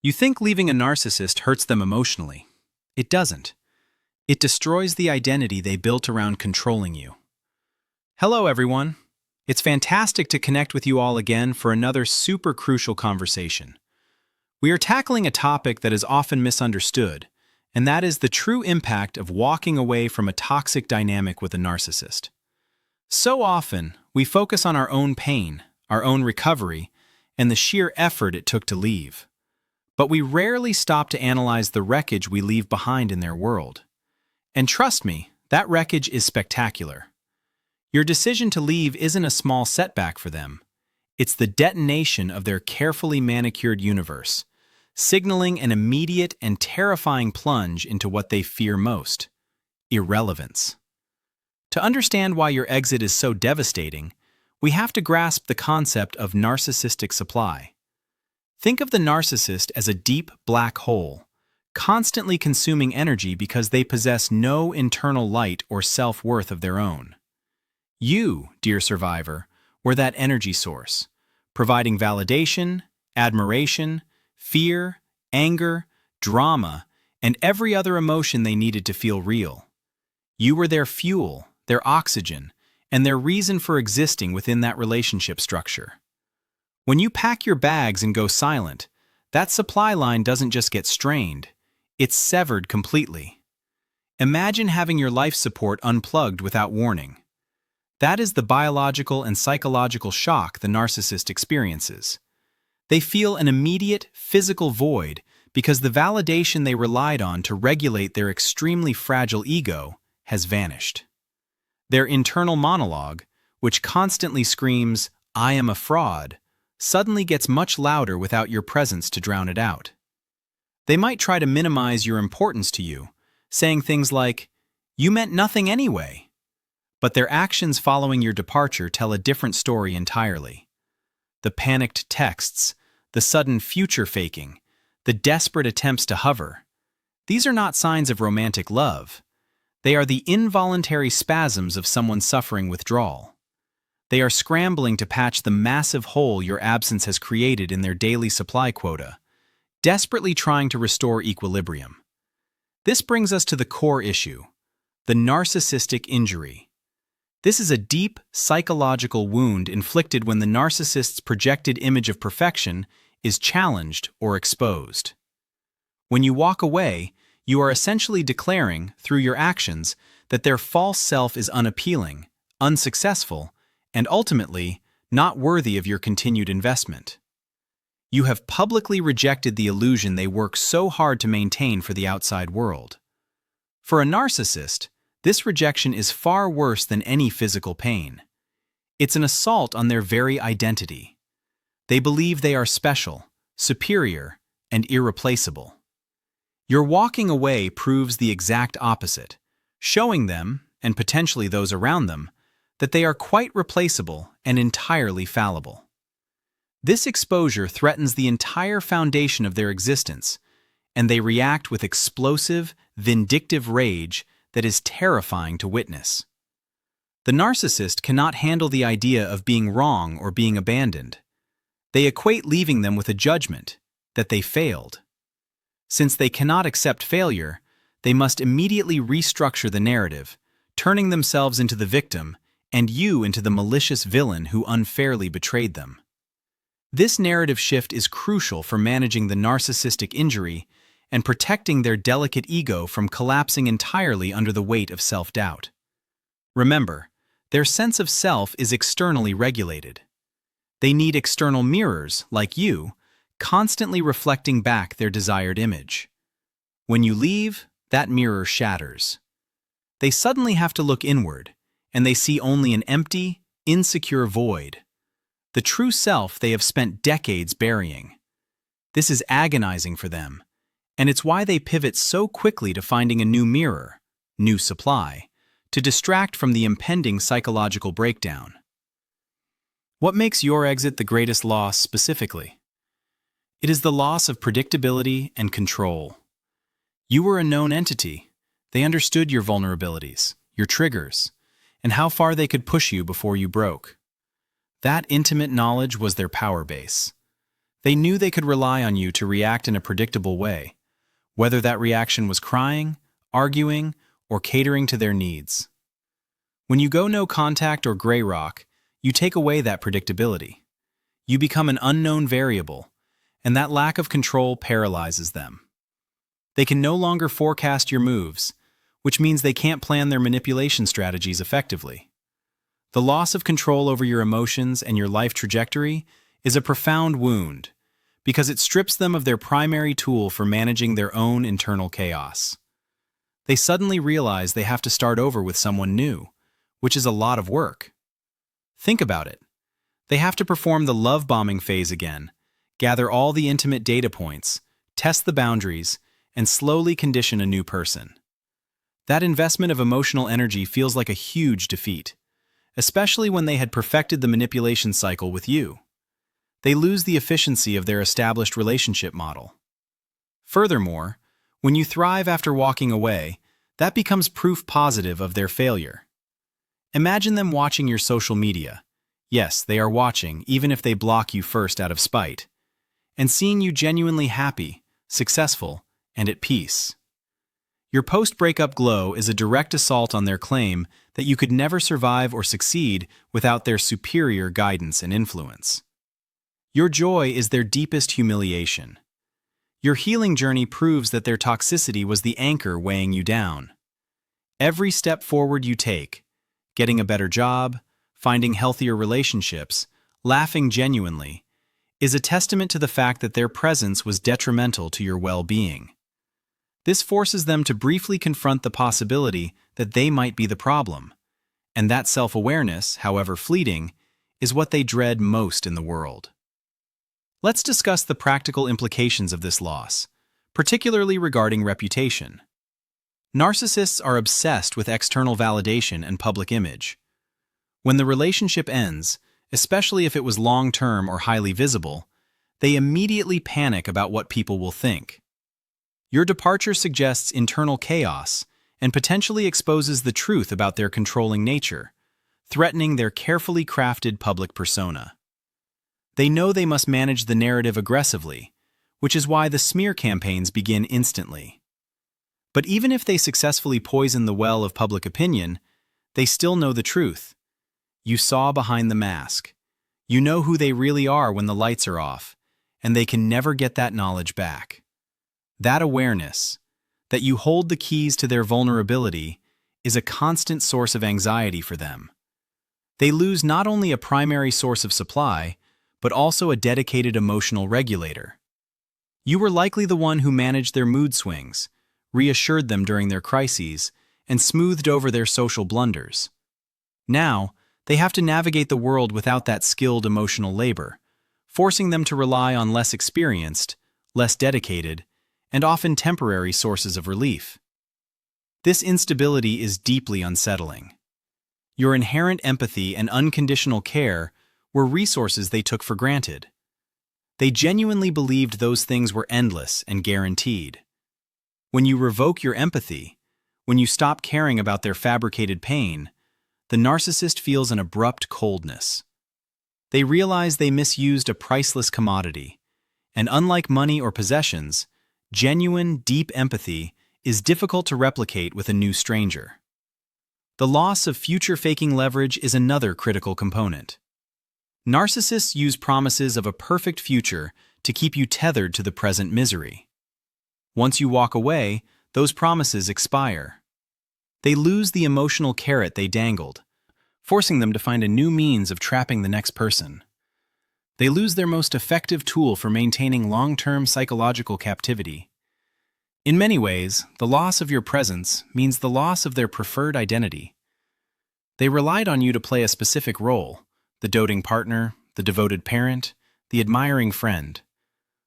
You think leaving a narcissist hurts them emotionally. It doesn't. It destroys the identity they built around controlling you. Hello, everyone. It's fantastic to connect with you all again for another super crucial conversation. We are tackling a topic that is often misunderstood, and that is the true impact of walking away from a toxic dynamic with a narcissist. So often, we focus on our own pain, our own recovery, and the sheer effort it took to leave. But we rarely stop to analyze the wreckage we leave behind in their world. And trust me, that wreckage is spectacular. Your decision to leave isn't a small setback for them. It's the detonation of their carefully manicured universe, signaling an immediate and terrifying plunge into what they fear most: irrelevance. To understand why your exit is so devastating, we have to grasp the concept of narcissistic supply. Think of the narcissist as a deep black hole, constantly consuming energy because they possess no internal light or self-worth of their own. You, dear survivor, were that energy source, providing validation, admiration, fear, anger, drama, and every other emotion they needed to feel real. You were their fuel, their oxygen, and their reason for existing within that relationship structure. When you pack your bags and go silent, that supply line doesn't just get strained, it's severed completely. Imagine having your life support unplugged without warning. That is the biological and psychological shock the narcissist experiences. They feel an immediate physical void because the validation they relied on to regulate their extremely fragile ego has vanished. Their internal monologue, which constantly screams, "I am a fraud," suddenly gets much louder without your presence to drown it out. They might try to minimize your importance to you, saying things like, "You meant nothing anyway." But their actions following your departure tell a different story entirely. The panicked texts, the sudden future faking, the desperate attempts to hover. These are not signs of romantic love. They are the involuntary spasms of someone suffering withdrawal. They are scrambling to patch the massive hole your absence has created in their daily supply quota, desperately trying to restore equilibrium. This brings us to the core issue: the narcissistic injury. This is a deep psychological wound inflicted when the narcissist's projected image of perfection is challenged or exposed. When you walk away, you are essentially declaring, through your actions, that their false self is unappealing, unsuccessful, and ultimately, not worthy of your continued investment. You have publicly rejected the illusion they work so hard to maintain for the outside world. For a narcissist, this rejection is far worse than any physical pain. It's an assault on their very identity. They believe they are special, superior, and irreplaceable. Your walking away proves the exact opposite, showing them, and potentially those around them, that they are quite replaceable and entirely fallible. This exposure threatens the entire foundation of their existence, and they react with explosive, vindictive rage that is terrifying to witness. The narcissist cannot handle the idea of being wrong or being abandoned. They equate leaving them with a judgment, that they failed. Since they cannot accept failure, they must immediately restructure the narrative, turning themselves into the victim and you into the malicious villain who unfairly betrayed them. This narrative shift is crucial for managing the narcissistic injury and protecting their delicate ego from collapsing entirely under the weight of self-doubt. Remember, their sense of self is externally regulated. They need external mirrors, like you, constantly reflecting back their desired image. When you leave, that mirror shatters. They suddenly have to look inward, and they see only an empty, insecure void, the true self they have spent decades burying. This is agonizing for them, and it's why they pivot so quickly to finding a new mirror, new supply, to distract from the impending psychological breakdown. What makes your exit the greatest loss specifically? It is the loss of predictability and control. You were a known entity. They understood your vulnerabilities, your triggers, and how far they could push you before you broke. That intimate knowledge was their power base. They knew they could rely on you to react in a predictable way, whether that reaction was crying, arguing, or catering to their needs. When you go no contact or gray rock, you take away that predictability. You become an unknown variable, and that lack of control paralyzes them. They can no longer forecast your moves, which means they can't plan their manipulation strategies effectively. The loss of control over your emotions and your life trajectory is a profound wound, because it strips them of their primary tool for managing their own internal chaos. They suddenly realize they have to start over with someone new, which is a lot of work. Think about it. They have to perform the love bombing phase again, gather all the intimate data points, test the boundaries, and slowly condition a new person. That investment of emotional energy feels like a huge defeat, especially when they had perfected the manipulation cycle with you. They lose the efficiency of their established relationship model. Furthermore, when you thrive after walking away, that becomes proof positive of their failure. Imagine them watching your social media. Yes, they are watching, even if they block you first out of spite, and seeing you genuinely happy, successful, and at peace. Your post-breakup glow is a direct assault on their claim that you could never survive or succeed without their superior guidance and influence. Your joy is their deepest humiliation. Your healing journey proves that their toxicity was the anchor weighing you down. Every step forward you take, getting a better job, finding healthier relationships, laughing genuinely, is a testament to the fact that their presence was detrimental to your well-being. This forces them to briefly confront the possibility that they might be the problem, and that self-awareness, however fleeting, is what they dread most in the world. Let's discuss the practical implications of this loss, particularly regarding reputation. Narcissists are obsessed with external validation and public image. When the relationship ends, especially if it was long-term or highly visible, they immediately panic about what people will think. Your departure suggests internal chaos and potentially exposes the truth about their controlling nature, threatening their carefully crafted public persona. They know they must manage the narrative aggressively, which is why the smear campaigns begin instantly. But even if they successfully poison the well of public opinion, they still know the truth. You saw behind the mask. You know who they really are when the lights are off, and they can never get that knowledge back. That awareness, that you hold the keys to their vulnerability, is a constant source of anxiety for them. They lose not only a primary source of supply, but also a dedicated emotional regulator. You were likely the one who managed their mood swings, reassured them during their crises, and smoothed over their social blunders. Now, they have to navigate the world without that skilled emotional labor, forcing them to rely on less experienced, less dedicated, and often temporary sources of relief. This instability is deeply unsettling. Your inherent empathy and unconditional care were resources they took for granted. They genuinely believed those things were endless and guaranteed. When you revoke your empathy, when you stop caring about their fabricated pain, the narcissist feels an abrupt coldness. They realize they misused a priceless commodity, and unlike money or possessions, genuine, deep empathy is difficult to replicate with a new stranger. The loss of future-faking leverage is another critical component. Narcissists use promises of a perfect future to keep you tethered to the present misery. Once you walk away, those promises expire. They lose the emotional carrot they dangled, forcing them to find a new means of trapping the next person. They lose their most effective tool for maintaining long-term psychological captivity. In many ways, the loss of your presence means the loss of their preferred identity. They relied on you to play a specific role, the doting partner, the devoted parent, the admiring friend,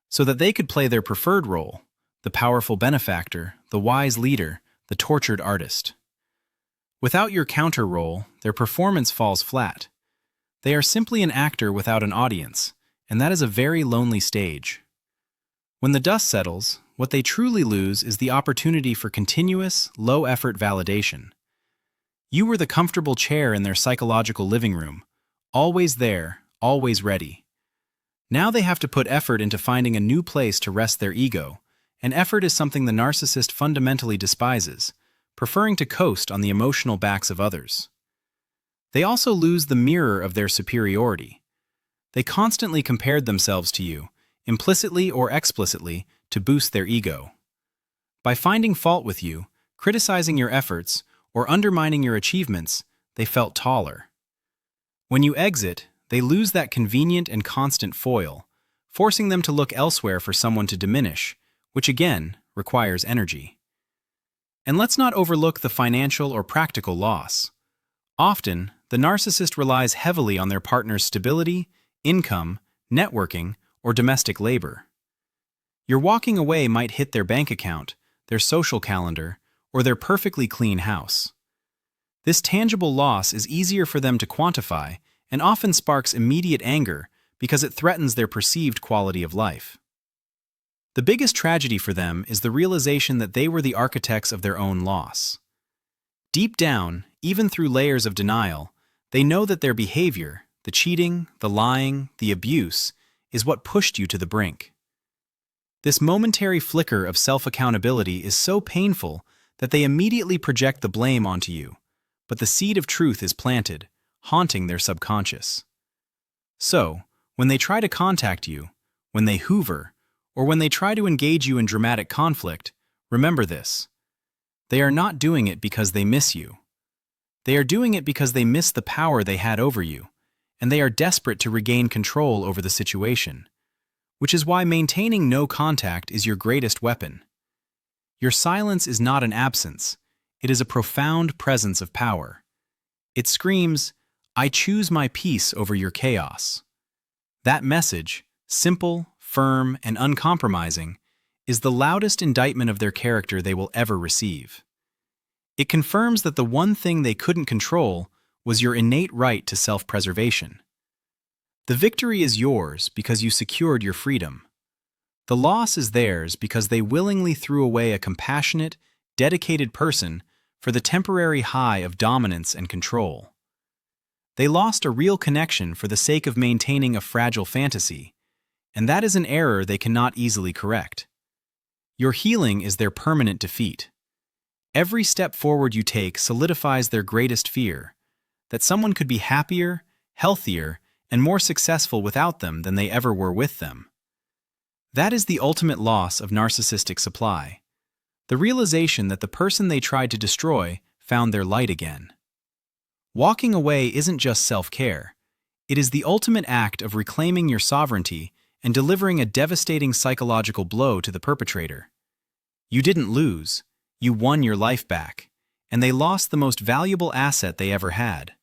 so that they could play their preferred role, the powerful benefactor, the wise leader, the tortured artist. Without your counter role, their performance falls flat. They are simply an actor without an audience, and that is a very lonely stage. When the dust settles, what they truly lose is the opportunity for continuous, low-effort validation. You were the comfortable chair in their psychological living room, always there, always ready. Now they have to put effort into finding a new place to rest their ego, and effort is something the narcissist fundamentally despises, preferring to coast on the emotional backs of others. They also lose the mirror of their superiority. They constantly compared themselves to you, implicitly or explicitly, to boost their ego. By finding fault with you, criticizing your efforts, or undermining your achievements, they felt taller. When you exit, they lose that convenient and constant foil, forcing them to look elsewhere for someone to diminish, which again requires energy. And let's not overlook the financial or practical loss. Often, the narcissist relies heavily on their partner's stability, income, networking, or domestic labor. Your walking away might hit their bank account, their social calendar, or their perfectly clean house. This tangible loss is easier for them to quantify and often sparks immediate anger because it threatens their perceived quality of life. The biggest tragedy for them is the realization that they were the architects of their own loss. Deep down, even through layers of denial, they know that their behavior, the cheating, the lying, the abuse, is what pushed you to the brink. This momentary flicker of self-accountability is so painful that they immediately project the blame onto you, but the seed of truth is planted, haunting their subconscious. So, when they try to contact you, when they hoover, or when they try to engage you in dramatic conflict, remember this. They are not doing it because they miss you. They are doing it because they miss the power they had over you, and they are desperate to regain control over the situation, which is why maintaining no contact is your greatest weapon. Your silence is not an absence, it is a profound presence of power. It screams, "I choose my peace over your chaos." That message, simple, firm, and uncompromising, is the loudest indictment of their character they will ever receive. It confirms that the one thing they couldn't control was your innate right to self-preservation. The victory is yours because you secured your freedom. The loss is theirs because they willingly threw away a compassionate, dedicated person for the temporary high of dominance and control. They lost a real connection for the sake of maintaining a fragile fantasy, and that is an error they cannot easily correct. Your healing is their permanent defeat. Every step forward you take solidifies their greatest fear, that someone could be happier, healthier, and more successful without them than they ever were with them. That is the ultimate loss of narcissistic supply, the realization that the person they tried to destroy found their light again. Walking away isn't just self-care. It is the ultimate act of reclaiming your sovereignty and delivering a devastating psychological blow to the perpetrator. You didn't lose, you won your life back, and they lost the most valuable asset they ever had: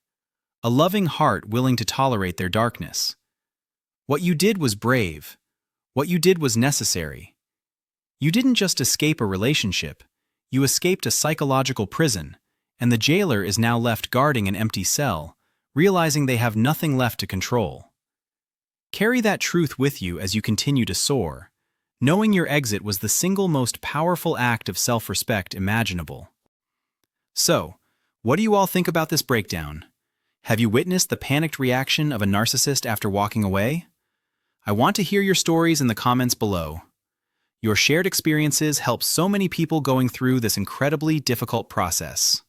a loving heart willing to tolerate their darkness. What you did was brave. What you did was necessary. You didn't just escape a relationship, you escaped a psychological prison, and the jailer is now left guarding an empty cell, realizing they have nothing left to control. Carry that truth with you as you continue to soar, knowing your exit was the single most powerful act of self-respect imaginable. So, what do you all think about this breakdown? Have you witnessed the panicked reaction of a narcissist after walking away? I want to hear your stories in the comments below. Your shared experiences help so many people going through this incredibly difficult process.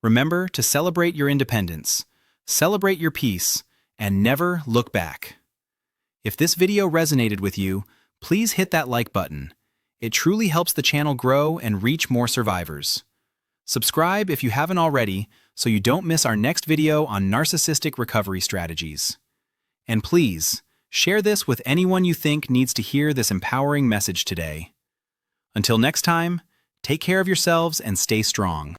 Remember to celebrate your independence, celebrate your peace, and never look back. If this video resonated with you, please hit that like button. It truly helps the channel grow and reach more survivors. Subscribe if you haven't already so you don't miss our next video on narcissistic recovery strategies. And please, share this with anyone you think needs to hear this empowering message today. Until next time, take care of yourselves and stay strong.